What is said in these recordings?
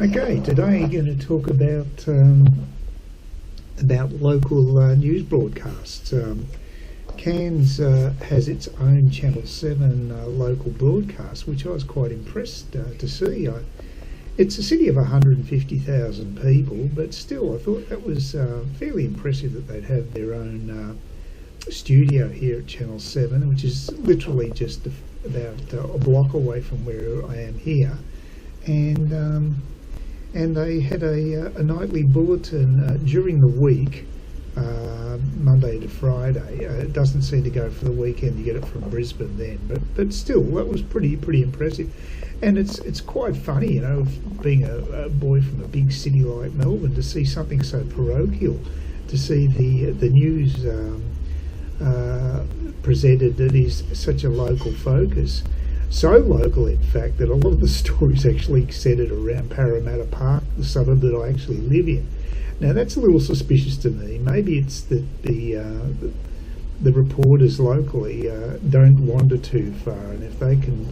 Okay, today we're going to talk about local news broadcasts. Cairns has its own Channel 7 local broadcast, which I was quite impressed to see. It's a city of 150,000 people, but still I thought that was fairly impressive that they'd have their own studio here at Channel 7, which is literally just about a block away from where I am here. And they had a nightly bulletin during the week, Monday to Friday. It doesn't seem to go for the weekend. You get it from Brisbane then, but still, that was pretty impressive. And it's quite funny, you know, being a boy from a big city like Melbourne, to see something so parochial, to see the news presented that is such a local focus. So local, in fact, that a lot of the stories actually centred around Parramatta Park, the suburb that I actually live in. Now, that's a little suspicious to me. Maybe it's that the reporters locally don't wander too far, and if they can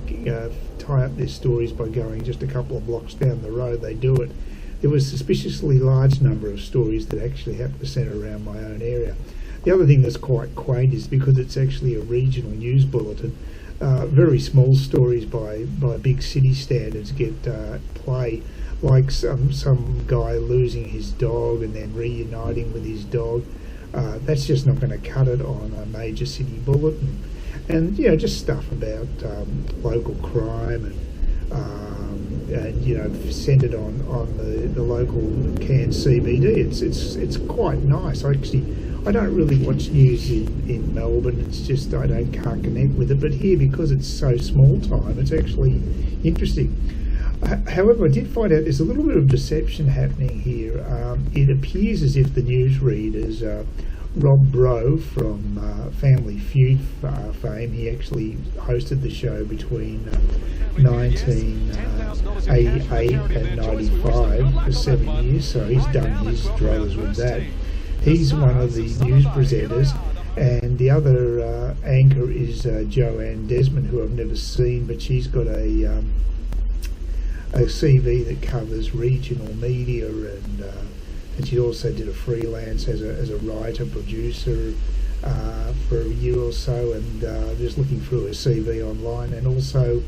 tie up their stories by going just a couple of blocks down the road, they do it. There was a suspiciously large number of stories that actually happened to centre around my own area. The other thing that's quite quaint is because it's actually a regional news bulletin, very small stories by big city standards get play, like some guy losing his dog and then reuniting with his dog. That's just not going to cut it on a major city bulletin. And just stuff about local crime and centred on the local Cairns CBD. It's quite nice. I don't really watch news in Melbourne. It's just can't connect with it. But here, because it's so small time, it's actually interesting. However, I did find out there's a little bit of deception happening here. It appears as if the newsreaders, Rob Rowe from Family Feud fame, he actually hosted the show between 1988 and 95 for 7 years, so he's done his druthers with that. He's one of the news presenters, and the other anchor is Joanne Desmond, who I've never seen, but she's got a CV that covers regional media, and she also did a freelance as a writer producer for a year or so, and just looking through her CV online, and also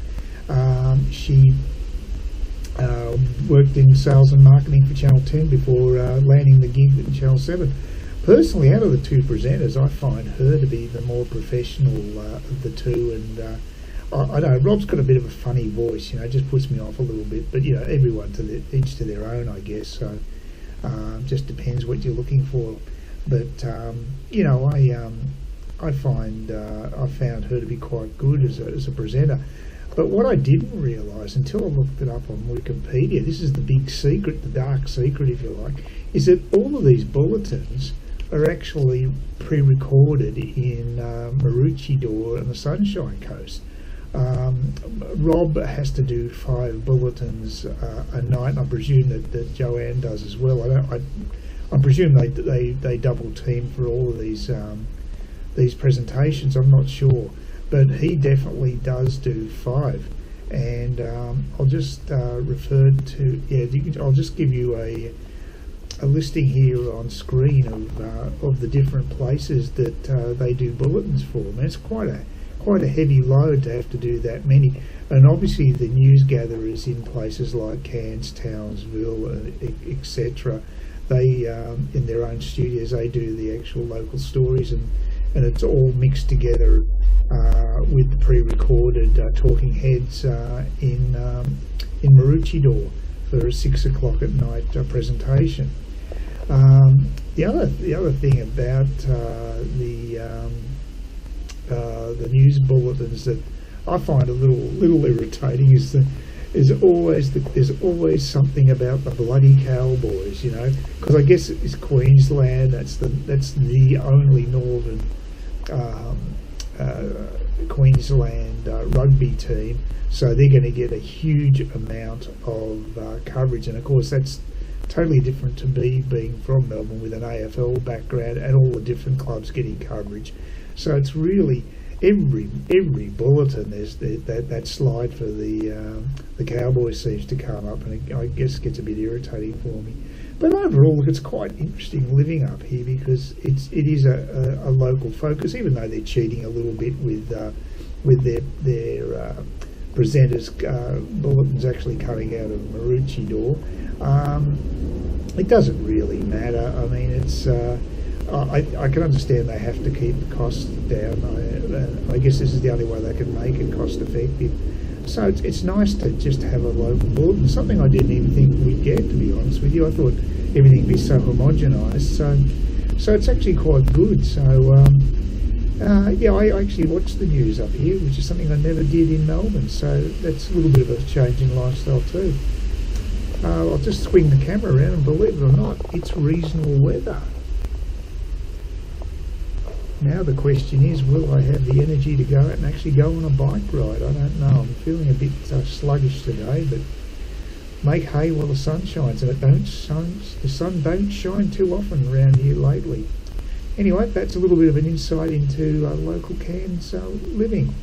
she worked in sales and marketing for Channel 10 before landing the gig at Channel 7. Personally, out of the two presenters, I find her to be the more professional of the two, and I know Rob's got a bit of a funny voice, just puts me off a little bit, but everyone each to their own, I guess, so just depends what you're looking for. But I found her to be quite good as a presenter. But what I didn't realise until I looked it up on Wikipedia, this is the big secret, the dark secret if you like, is that all of these bulletins are actually pre-recorded in Maroochydore and the Sunshine Coast. Rob has to do 5 bulletins a night, and I presume that Joanne does as well. I presume they double team for all of these presentations. I'm not sure. But he definitely does do 5, and I'll just refer to I'll just give you a listing here on screen of the different places that they do bulletins for. And it's quite a heavy load to have to do that many, and obviously the news gatherers in places like Cairns, Townsville, etc. They in their own studios they do the actual local stories, and it's all mixed together with the pre-recorded talking heads in Maroochydore for a 6 o'clock at night presentation. The other thing about the news bulletins that I find a little irritating is that there's always something about the bloody Cowboys, because I guess it's Queensland. That's the only northern Queensland rugby team, so they're going to get a huge amount of coverage, and of course that's totally different to me being from Melbourne with an AFL background and all the different clubs getting coverage. So it's really every bulletin there's that slide for the Cowboys seems to come up, and it, I guess, gets a bit irritating for me. But overall, look, it's quite interesting living up here because it is a local focus, even though they're cheating a little bit with their presenters' bulletins actually coming out of Maroochydore. It doesn't really matter. I mean, it's I can understand they have to keep the costs down. I guess this is the only way they can make it cost effective. So it's nice to just have a local bulletin, something I didn't even think we'd get, to be honest with you. I thought everything would be so homogenised. So it's actually quite good. So yeah, I actually watch the news up here, which is something I never did in Melbourne. So that's a little bit of a change in lifestyle too. I'll just swing the camera around, and believe it or not, it's reasonable weather. Now the question is, will I have the energy to go out and actually go on a bike ride? I don't know. I'm feeling a bit sluggish today, but make hay while the sun shines, and the sun don't shine too often around here lately. Anyway, that's a little bit of an insight into local Cairns living.